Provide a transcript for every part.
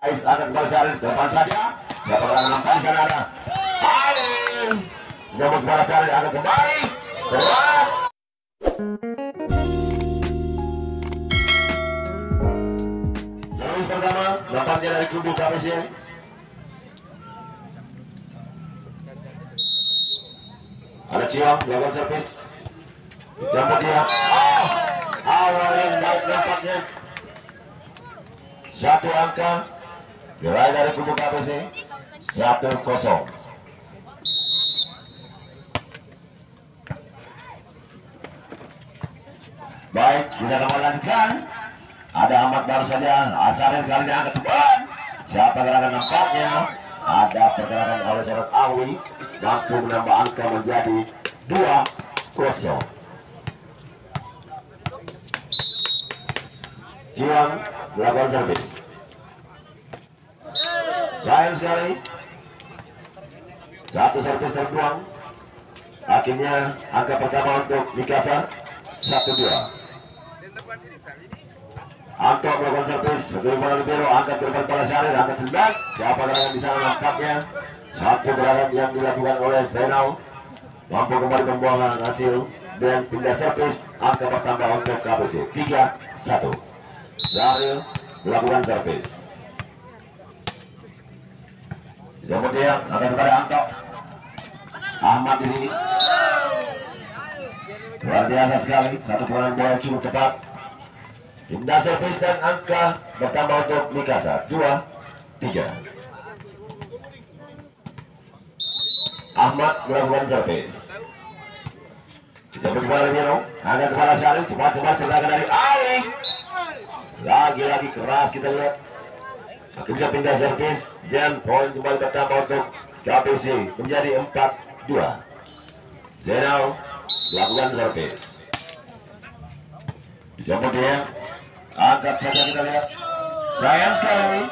Akan Balsari ke depan saja. Siapa yang nampak sana ada Ain. Jemput Balsari akan kembali keras. Servis pertama nampaknya dari kubu KPC. Ada Ciong melakukan servis. Jemput dia. Awal yang baik nampaknya. Satu angka mulai dari kubu KPC 1-0. Baik, kita akan lanjutkan. Ada Ahmad baru saja. Asarin kali ini angkat depan. Siapa gerakan nampaknya? Ada pergerakan oleh seorang Awi mampu menambah angka menjadi 2-0. Jiwang melakukan servis. Sayang sekali. Satu servis terbuang. Akhirnya angka pertama untuk Mikasa 1-2. Anto melakukan servis. Sebelum bola libero angkat terbang pada Syarif. Angkat tendang. Siapa gerakan di sana nampaknya? Satu gerakan yang dilakukan oleh Zainal mampu kembali membuang hasil dan pindah servis. Angka bertambah untuk KPC 3-1. Syarif melakukan servis. Kemudian akan kepada Anto. Ahmad di sini. Luar biasa sekali. Satu pukulan bola yang cukup tepat. Pindah servis dan angka bertambah untuk Mikasa 2-3. Ahmad melakukan servis. Kita berkembang Miro. Angkat kepada Syarif. Cepat-cepat pergerakan dari Ali. Lagi-lagi keras kita lihat. Akhirnya pindah servis dan poin kembali bertambah untuk KPC menjadi 4-2. Zainal melakukan servis. Dijemput dia. Angkat saja kita lihat. Sayang sekali.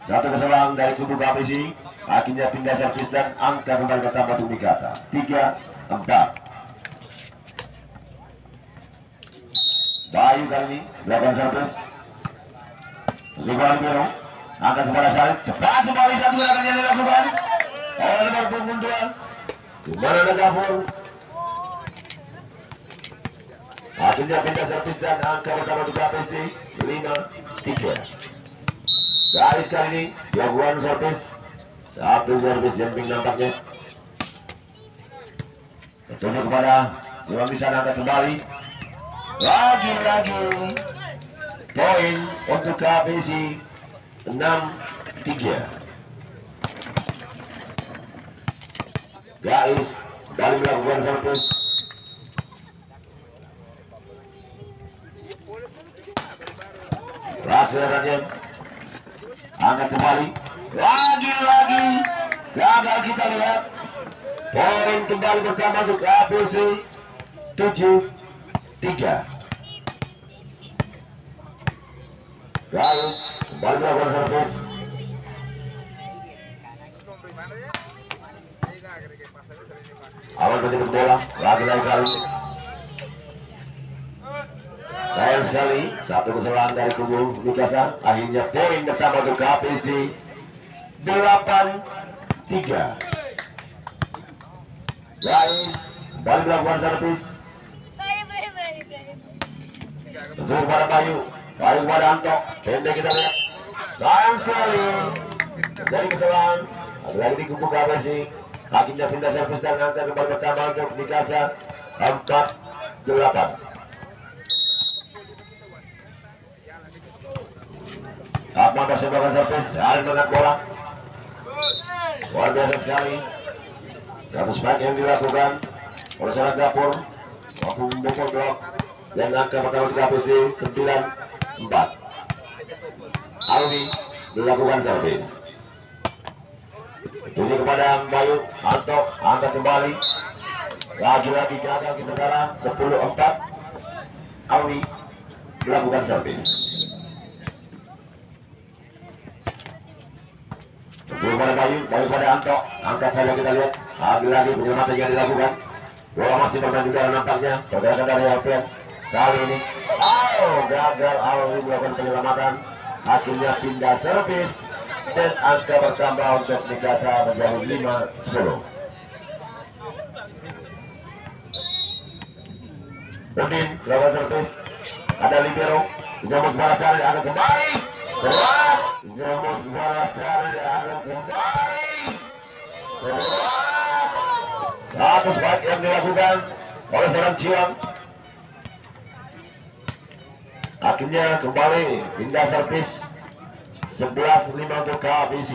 Satu kesalahan dari kubu KPC. Akhirnya pindah servis dan angka kembali bertambah untuk Mikasa 3-4. Bayu kali ini melakukan servis. Libero Libero angkat kepada Syarif. Cepat kembali satu gerakan yang dilakukan oleh Liverpool mundur. Dimana ada Gafur. Akhirnya pindah servis dan angka pertama untuk KPC 5-3. Garis kali ini dilakukan servis. Satu servis jumping nampaknya. Tertuju kepada Iwan bisa angkat kembali. Lagi-lagi poin untuk KPC 6-3. Gais kembali melakukan servis. Rasul Raden angkat kembali. Lagi-lagi gagal kita lihat. Poin kembali bertambah untuk KPC 7-3. Gais kembali melakukan servis. Awal menjemput bola. Lagi-lagi kali ini. Sayang sekali, satu kesalahan dari kubu Mikasa. Akhirnya poin bertambah untuk KPC 8-3. Guys, kembali melakukan servis. Tentu kepada Bayu. Bayu kepada Anto. Pendek kita lihat. Sayang sekali. Dari kesalahan. Lagi di kubu KPC. Akhirnya pindah servis dan angka kembali bertambah untuk Mikasa 4-8. Ahmad masih melakukan servis. Arif mengangkat bola. Luar biasa sekali. Satu spike yang dilakukan oleh seorang Gafur. Mampu membukul blok. Dan angka pertama di KPC 9-4. Alwi melakukan servis. Tunjuk kepada Bayu. Anto angkat kembali. Lagi-lagi gagal kita darah 10-4. Alwi melakukan servis. Tunjuk kepada Bayu. Bayu kepada Anto. Angkat saja kita lihat. Lagi-lagi penyelamatan yang dilakukan. Bola masih bermain juga nampaknya. Pergerakan dari Alfian kali ini. Gagal Alwi melakukan penyelamatan. akhirnya pindah servis dan angka bertambah untuk Mikasa menjadi 5-10. Udin lawan servis, ada libero, Jamut Balasari akan kembali keras, Jamut Balasari akan kembali keras. Satu spike yang dilakukan oleh seorang Ciwang. Akhirnya kembali pindah servis 11-5 untuk KBC.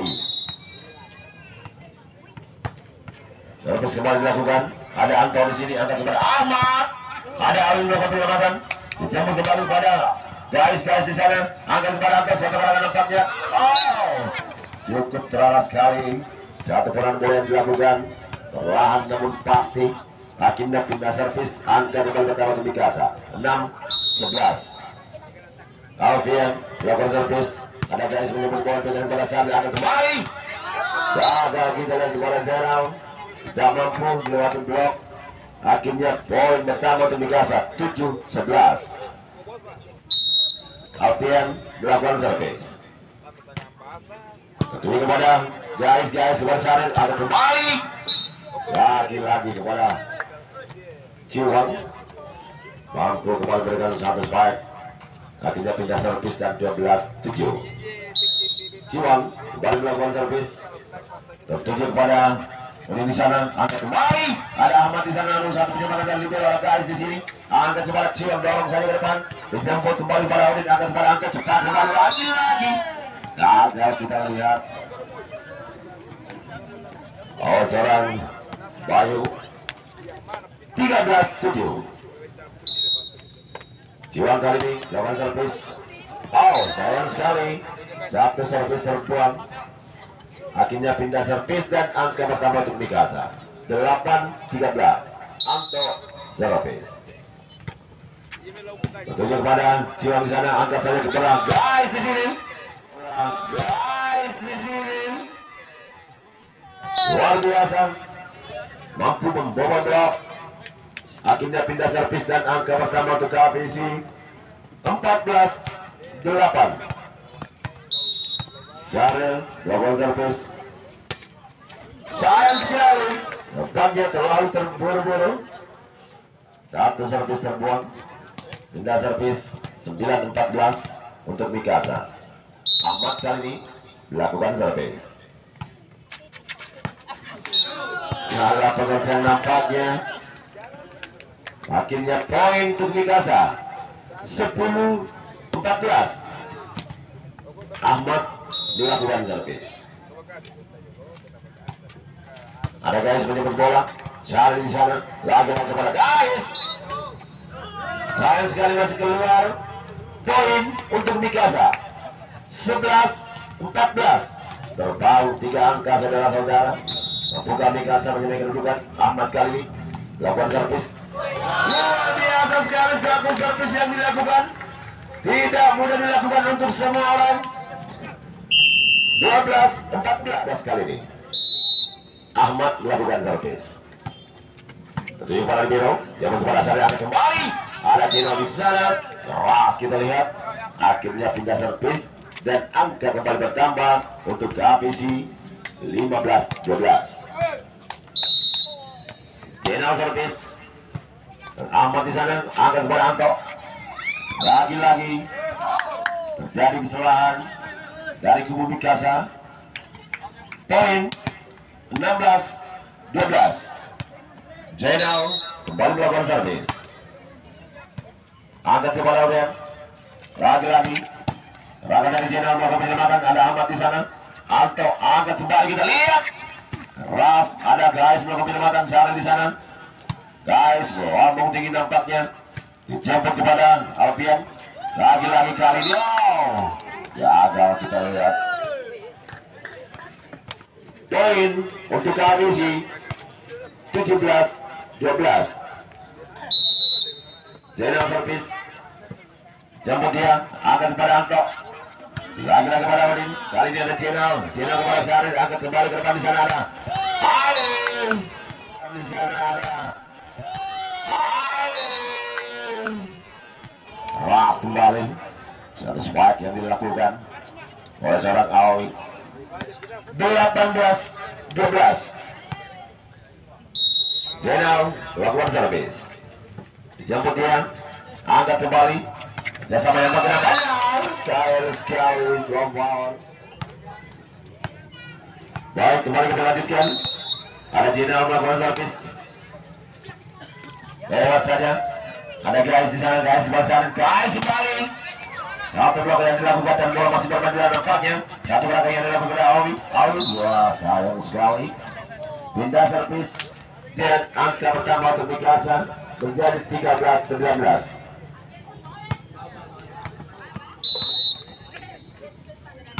Servis kembali dilakukan. Ada Anto di sini, angkat kepada Ahmad. Ada Alin melakukan penyelamatan. Dijemput kembali pada guys di sana. Angkat kepada Anto, satu orang nampaknya. Oh, cukup terarah sekali. Satu peran bola yang dilakukan. Perlahan namun pasti. Akhirnya pindah servis. Angkat kembali ke Taruh Mikasa. 6-11. Alfian melakukan servis. Ada guys menyebut bola dengan balasan akan kembali. Gagal kita lagi bola Zainal. Tidak mampu melewati blok. Akhirnya poin pertama untuk Mikasa 7-11. Alfian melakukan servis. Tentunya kepada guys Barsari akan kembali. Lagi kepada Ciwang. Mampu kembali berikan satu spike. Akhirnya pindah servis dan 12-7. Ciwang kembali melakukan servis. Tertuju kepada ini di sana, angkat kembali. Ada Ahmad di sana, satu penyematan dan libero guys di sini. Angkat kepada Ciwang, dorong saja ke depan. Dijemput kembali pada Udin, angkat kepada angkat cepat kembali lagi. Gagal kita lihat. Oh, seorang Bayu 13-7. Ciwang kali ini lakukan servis. Oh, sayang sekali. Satu servis terbuang. Akhirnya pindah servis dan angka pertama untuk Mikasa 8-13. Anto servis. Tentunya kepada Ciwang di sana, angkat saja ke tengah. Guys di sini. Luar biasa. Mampu membobol blok. Akhirnya pindah servis dan angka pertama untuk KBC 14-8. Syaril lakukan servis. Sayang sekali, nampaknya terlalu terburu-buru. Satu servis terbuang. Pindah servis 9-14 untuk Mikasa. Ahmad kali ini melakukan servis. Salah pengertian nampaknya. Akhirnya poin untuk Mikasa 10-14. Ahmad dilakukan servis. Ada guys menyebut bola. Cari di sana. Lagi kepada guys. Sayang sekali masih keluar. Poin untuk Mikasa 11-14. Terbau 3 angka saudara-saudara. Mampukah Mikasa menyemai kedudukan? Ahmad kali ini lakukan servis. Luar biasa sekali satu servis yang dilakukan. Tidak mudah dilakukan untuk semua orang. 12-14 kali ini Ahmad melakukan servis. Tentunya para libero yang kepada Sari akan kembali. Ada Cino di sana. Keras kita lihat. Akhirnya pindah servis dan angka kembali bertambah untuk KBC 15-12. Cino servis. Dan Ahmad di sana angkat kepada Anto. Lagi-lagi terjadi kesalahan dari kubu Mikasa. Poin 16-12. Zainal kembali melakukan servis. Angkat kepada Udin. Lagi-lagi serangan dari Zainal melakukan penyelamatan. Ada Ahmad di sana. Anto angkat kembali, kita lihat. Keras, ada guys melakukan penyelamatan sekarang di sana. Guys, melambung tinggi nampaknya. Dijemput kepada Alfian. Lagi-lagi kali ini. Oh, gagal kita lihat. Poin untuk KBC 17-12. Zainal servis. Jemput dia. Angkat kepada Anto. Lagi-lagi kepada Udin. Kali ini ada Zainal. Zainal kepada Syaril. Angkat kembali ke depan, di sana ada Alin. Di sana ada Alin. Keras kembali. Satu spike yang dilakukan. oleh seorang Awi. 18-12. Jenal melakukan servis. Dijemput dia, angkat kembali. Kerjasama yang makin banyak. Sayang sekali Sombong. Baik, kembali kita lanjutkan. Ada Jenal melakukan servis. Lewat saja. Ada guys di sana, guys balasan, guys kembali. Satu belakang yang dilakukan dan bola masih bermain di dalam tempatnya. Satu belakang yang dilakukan oleh Awi. Wah, sayang sekali. Pindah servis dan angka pertama untuk Mikasa menjadi 13-19.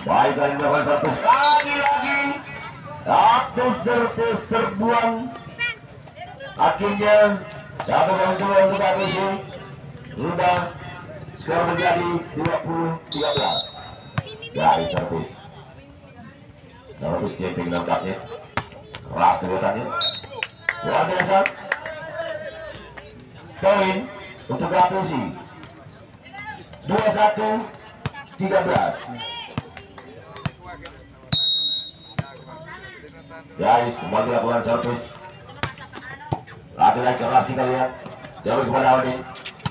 Baik, kali melakukan servis lagi. Satu servis terbuang. Akhirnya satu untuk Agusi. Sudah skor menjadi 20-13 dari servis. Servis camping nampaknya keras kelihatannya, luar biasa. Poin untuk Agusi 21-13. Guys, kembali lakukan servis. Lagi-lagi keras kita lihat. Jauh kepada Audi,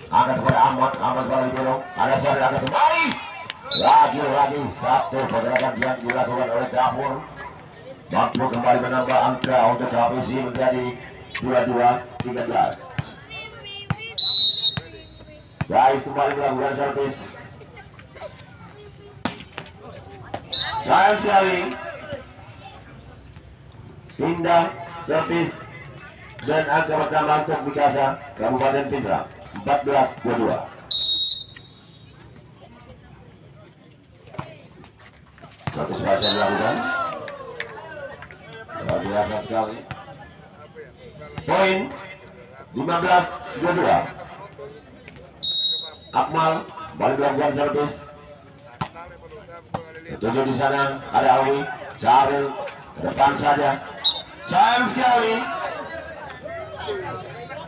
angkat kepada Ahmad kepada Libero. Ada Sari angkat kembali. Lagi-lagi satu pergerakan yang dilakukan oleh Dapur. Mampu kembali menambah angka untuk KPC menjadi 22-13. Guys, kembali melakukan servis. Sayang sekali. Pindah servis dan angka pertama untuk Mikasa Kabupaten Pindrang 14-22. Satu servis yang dilakukan luar biasa sekali. Poin 15-22. Akmal balik melakukan servis. Ketujuh di sana ada Awi, Syaril ke depan saja. Sayang sekali.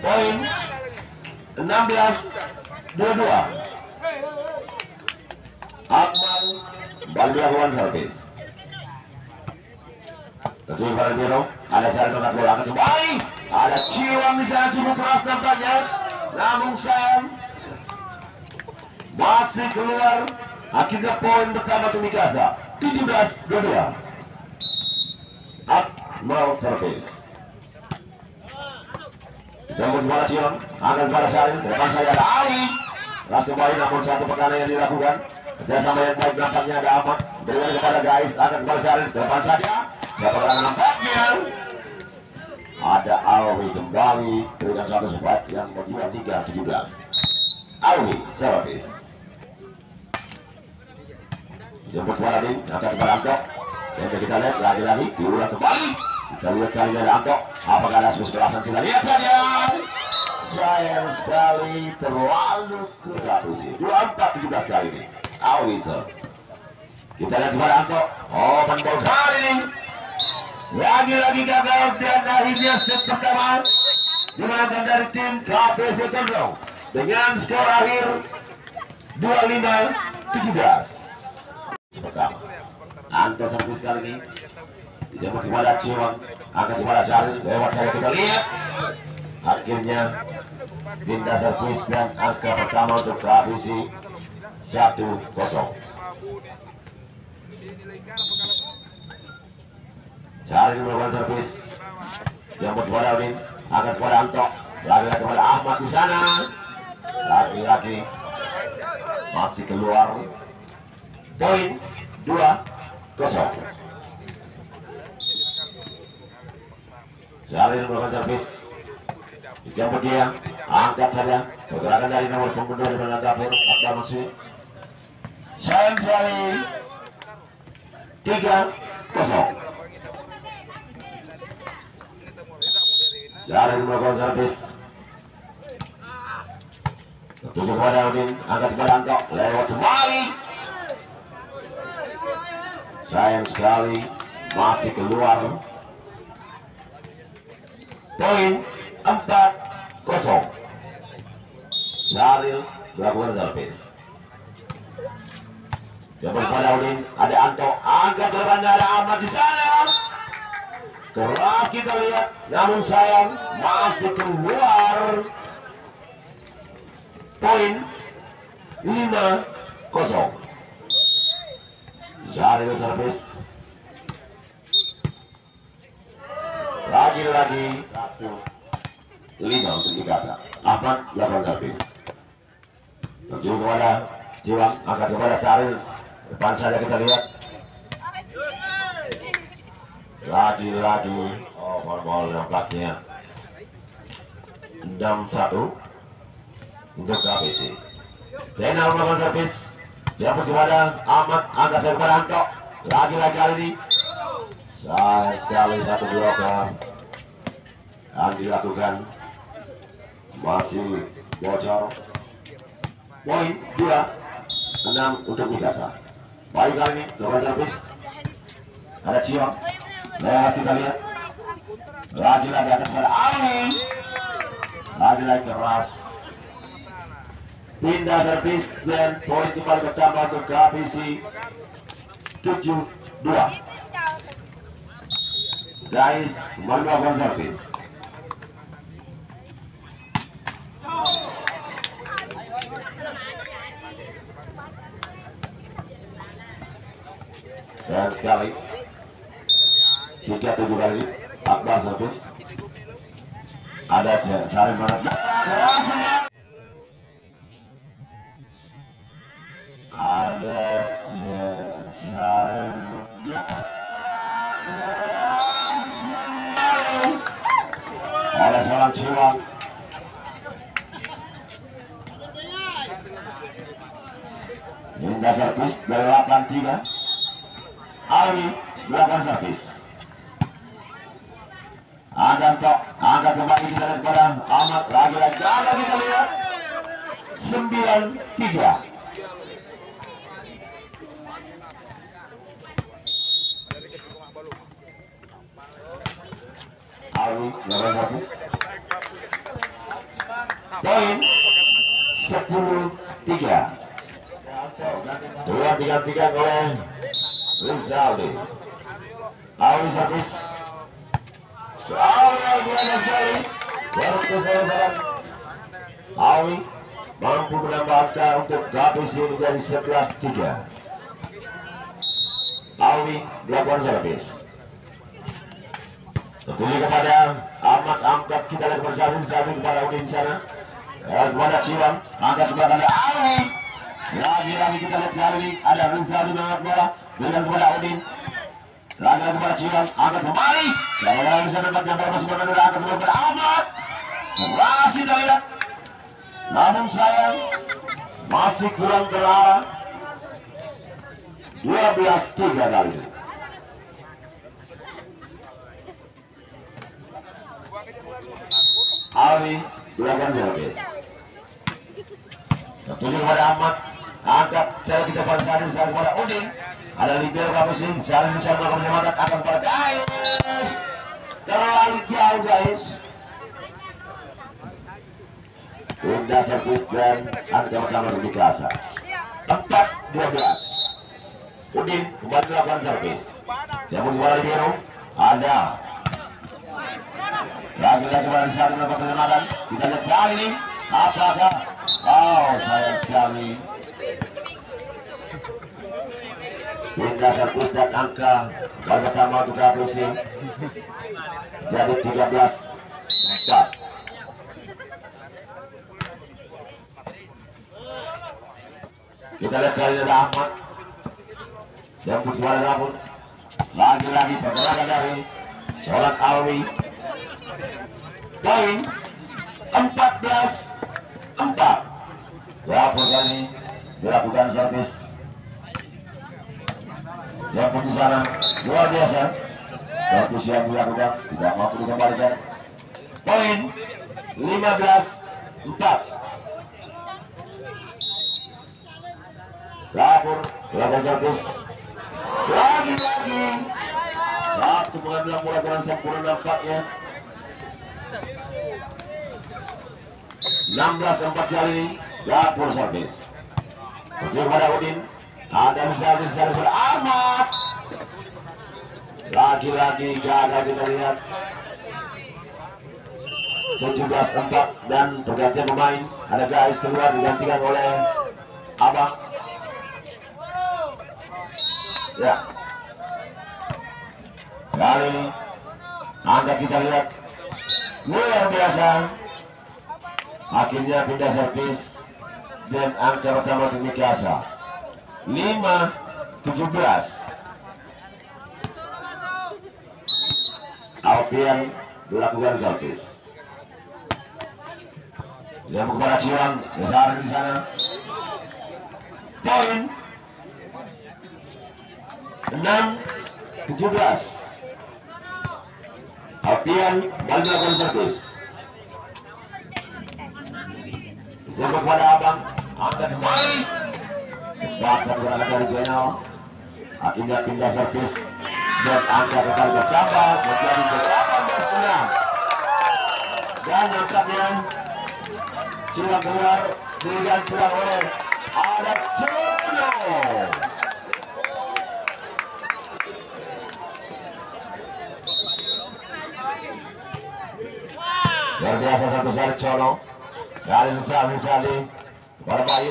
Poin 16-22. Akmal balik melakukan servis. Ketua para biru, ada Syaril tengah bola kembali. Ada Ciwang di sana cukup keras nampaknya. Namun sayang masih keluar. Akhirnya poin pertama untuk Mikasa 17-22. Akmal servis. Jemput bola Ciwang, akan kepada Syaril, depan saya ada Ali. Keras kembali namun satu pertandingan yang dilakukan. Kerjasama yang baik nampaknya ada Ahmad. Berikan kepada guys, akan kepada Syaril, depan saja. Siapa yang nampaknya? Ada Alwi kembali, berikan satu sebat yang membuat 3-17. Alwi servis. Jemput bola Din, akan kepada Anto. Yang kita lihat lagi-lagi diulang kembali. Kita lihat kali ini ada Anto. Apakah ada kekerasan? Kita lihat saja. Sayang sekali terlalu keras. 24-17 kali ini. Alwi kita lihat kepada Anto. Oh, penbol kali ini. Lagi-lagi gagal dan akhirnya set pertama dimenangkan dari tim KPC Tondong dengan skor akhir 25-17. Pertama Anto servis kali ini dijemput kepada Ciwang, angkat kepada Syaril, lewat saya kita lihat akhirnya pindah servis dan angka pertama untuk KPC 1-0. Syaril melakukan servis, jemput kepada Udin, angkat kepada Anto, lagi-lagi kepada Ahmad di sana, lagi-lagi masih keluar. Poin 2-0. Syaril melakukan servis, dijemput dia, angkat saja, pergerakan dari nomor punggung dari Dapur Akbar Maksud. Sayang sekali 3-0. Syaril melakukan servis, tujuh kepada Udin, angkat kepada Anto, lewat kembali. Sayang sekali masih keluar. Poin 4-0. Syaril melakukan servis. Jemput pada Udin, ada Anto, angkat ke depan, ada Ahmad di sana. Keras kita lihat, namun sayang masih keluar. Poin 5-0. Zahri servis. Lagi-lagi 1-5 untuk Mikasa. Ahmad melakukan servis. Terjun kepada Jiwang, angkat kepada Syaril. Depan saja kita lihat. Lagi-lagi ball nampaknya 6-1 untuk KPC. Zainal melakukan servis. Jemput kepada Ahmad, angkat saya kepada Anto. Lagi-lagi kali ini sayang sekali satu blok yang dilakukan, masih bocor. Poin 2-6 untuk Mikasa. Baik kali ini melakukan servis. Ada Ciong, lewat kita lihat. Lagi-lagi akan kepada Ali. Lagi-lagi keras. Pindah servis dan poin kembali bertambah untuk KPC 7-2. Guys, kembali melakukan servis. Sayang sekali 3-7 kali Akbar servis. Ada cari mana ada seorang Ciwang. Hingga servis dari 8-3. Alwi melakukan servis. Angkat kembali kita lihat kepada Ahmad. Lagi-lagi kita lihat 9-3. Alwi melakukan servis. Poin 10-3. Dua digantikan oleh Rizaldi. Alwi servis. Alwi biasa sekali. Alwi mampu menambah angka untuk KPC menjadi 11-3. Alwi melakukan servis. Tentunya kepada Ahmad, angkat kita lihat bersama kepada Udin sana. Kepada Ciwang, angkat kepada Alwi. Lagi-lagi kita lihat kali ini ada Rizaldi mengangkat bola dengan kepada Udin. Lagi-lagi kepada Ciwang, angkat kembali. Lagi-lagi bisa dapat yang masih berada angkat kepada Ahmad. Keras kita lihat. Namun sayang masih kurang terarah. 12-3 kali ini. Alwi melakukan servis. Tentunya kepada Ahmad, angkat saya kita pada saat ini kepada Udin. Ada libero KPC, saya bisa melakukan penyelamat akan pada guys. Terlalu jauh guys. Pindah servis dan angka pertama di Mikasa 4-12. Udin kembali melakukan servis. Jemput kepada libero. Ada lagi-lagi pada saat melakukan penyelamat. Kita lihat kali ini apakah sayang sekali. Pindah servis dan angka kali pertama untuk KPC jadi 13-4. Kita lihat kali ini ada Ahmad. Jemput kepada Rabun. Lagi-lagi pergerakan dari seorang Alwi. Poin 14-4. Rabun kali dilakukan servis. Jemput di sana luar biasa. Servis yang dilakukan tidak mampu dikembalikan. Poin 15-4. Lapor melakukan servis. Lagi-lagi satu pengambilan bola dengan sempurna nampaknya. 16-4 kali ini Lapor servis. Kemudian kepada Udin. Ada bisa beramat. Lagi-lagi gagal kita lihat. 17-4 dan pergantian pemain. Ada guys keluar digantikan oleh Abang. Ya. Kali ini angkat kita lihat luar biasa. Akhirnya pindah servis dan angka pertama tim Mikasa 5-17. Alpian dilakukan servis. Dia kepada Ciwan besar di sana. Poin 6-17. Alpian balik melakukan servis. Dia kepada Abang, angkat kembali. Cepat satu gerakan dari Jenal. Akhirnya pindah servis dan angka kembali bertambah menjadi 18-6. Dan angkatnya sudah keluar digantikan oleh Adat Sono. Luar biasa satu sari Sono. Dari Nusali kepada Bayu.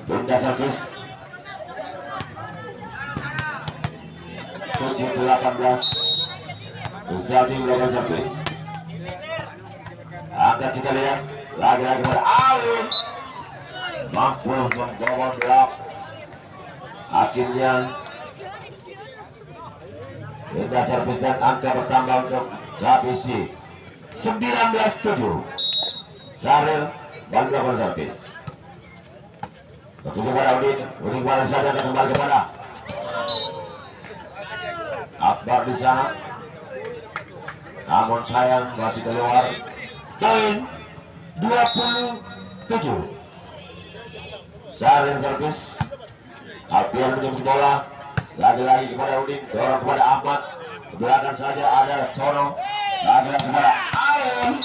Pindah servis 7-18. Nusali melakukan servis. Angkat kita lihat lagi-lagi pada Ali. Mampu membawa blok. Akhirnya pindah servis dan angka bertambah untuk Rapisi 19-7. Saril dan melakukan servis. Ketujuh kepada Udin kembali saja kembali kepada Akbar di sana. Namun sayang masih keluar. Poin 27. Saril servis. Alpian menjemput bola. Lagi-lagi kepada Udin, dorong kepada Ahmad. Ke belakang saja ada Sono. Lagi-lagi kepada Alan.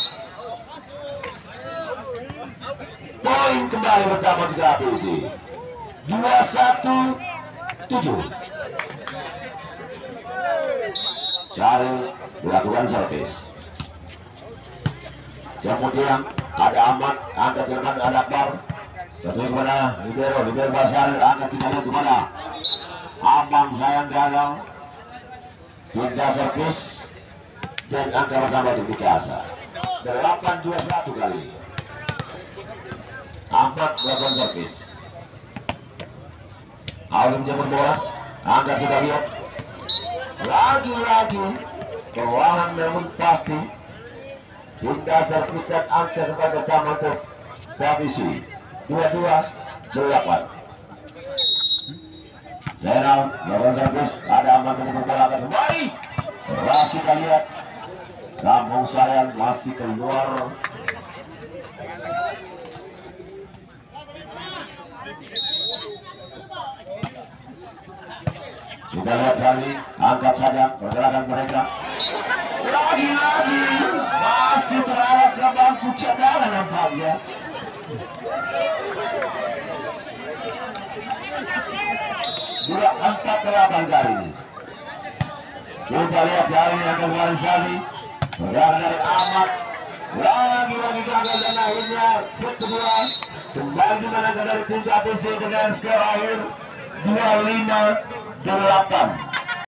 Poin kembali pertama juga Rapisi 21-7. Syaril dilakukan servis. Kemudian ada Ahmad, angkat teman ada Akbar. Satu kepada Libero Basaril, angkat kita lihat kepada Abang sayang gagal. Pindah servis dan angka pertama di Mikasa 8-21 kali. Ahmad melakukan servis. Alim menjemput bola, angkat kita lihat. Lagi-lagi perlahan namun pasti. Pindah servis dan angka pertama untuk Rapisi 22-8. Zainal melakukan servis, ada Ahmad menjemput bola kembali. Keras kita lihat. Kampung sayang masih keluar. Kita lihat kali, angkat saja pergerakan mereka. Lagi-lagi masih terarah ke bangku cadangan nampaknya. Dua 4-8 kali ini. Kita lihat kali ini akan kembali Sani. Pergerakan dari Ahmad. Lagi-lagi gagal dan akhirnya set kedua. Kembali dimenangkan dari tim KPC dengan skor akhir 25-8.